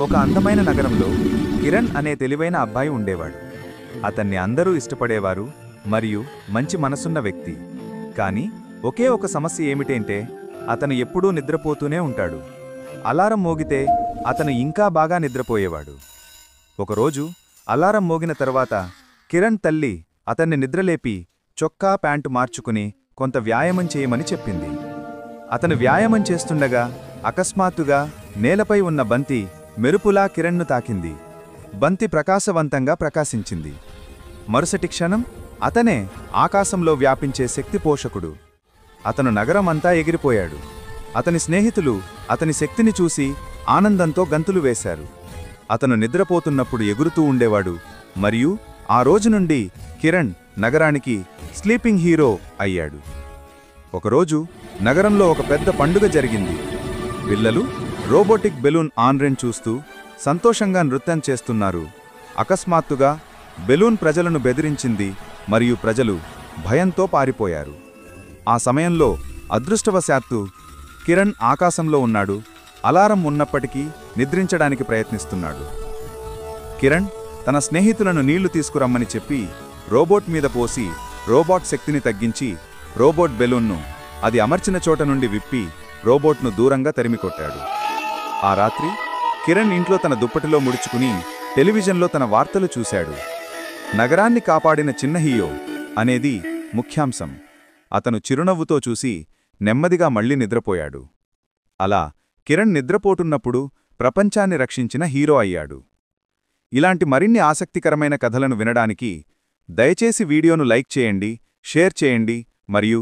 ఒక అందమైన నగరంలో కిరణ్ అనే తెలివైన అబ్బాయి ఉండేవాడు. అతన్ని అందరూ ఇష్టపడేవారు మరియు మంచి మనసున్న వ్యక్తి. కానీ ఒకే ఒక సమస్య ఏమిటంటే అతను ఎప్పుడూ నిద్రపోతూనే ఉంటాడు. అలారం మోగితే అతను ఇంకా బాగా నిద్రపోయేవాడు. ఒకరోజు అలారం మోగిన తర్వాత కిరణ్ తల్లి అతన్ని నిద్రలేపి చొక్కా ప్యాంటు మార్చుకుని కొంత వ్యాయామం చేయమని చెప్పింది. అతను వ్యాయామం చేస్తుండగా అకస్మాత్తుగా నేలపై ఉన్న బంతి మెరుపులా కిరణ్ను తాకింది. బంతి ప్రకాశవంతంగా ప్రకాశించింది. మరుసటి క్షణం అతనే ఆకాశంలో వ్యాపించే శక్తి పోషకుడు. అతను నగరమంతా ఎగిరిపోయాడు. అతని స్నేహితులు అతని శక్తిని చూసి ఆనందంతో గంతులు వేశారు. అతను నిద్రపోతున్నప్పుడు ఎగురుతూ ఉండేవాడు మరియు ఆ రోజు నుండి కిరణ్ నగరానికి స్లీపింగ్ హీరో అయ్యాడు. ఒకరోజు నగరంలో ఒక పెద్ద పండుగ జరిగింది. పిల్లలు రోబోటిక్ బెలూన్ ఆన్రెన్ చూస్తూ సంతోషంగా నృత్యం చేస్తున్నారు. అకస్మాత్తుగా బెలూన్ ప్రజలను బెదిరించింది మరియు ప్రజలు భయంతో పారిపోయారు. ఆ సమయంలో అదృష్టవశాత్తు కిరణ్ ఆకాశంలో ఉన్నాడు. అలారం ఉన్నప్పటికీ నిద్రించడానికి ప్రయత్నిస్తున్నాడు. కిరణ్ తన స్నేహితులను నీళ్లు తీసుకురమ్మని చెప్పి రోబోట్ మీద పోసి రోబోట్ శక్తిని తగ్గించి రోబోట్ బెలూన్ను అది అమర్చిన చోట నుండి విప్పి రోబోట్ను దూరంగా తరిమికొట్టాడు. ఆ రాత్రి కిరణ్ ఇంట్లో తన దుప్పటిలో ముడుచుకుని టెలివిజన్లో తన వార్తలు చూశాడు. నగరాన్ని కాపాడిన చిన్న హీరో అనేది ముఖ్యాంశం. అతను చిరునవ్వుతో చూసి నెమ్మదిగా మళ్లీ నిద్రపోయాడు. అలా కిరణ్ నిద్రపోతున్నప్పుడు ప్రపంచాన్ని రక్షించిన హీరో అయ్యాడు. ఇలాంటి మరిన్ని ఆసక్తికరమైన కథలను వినడానికి దయచేసి వీడియోను లైక్ చేయండి, షేర్ చేయండి మరియు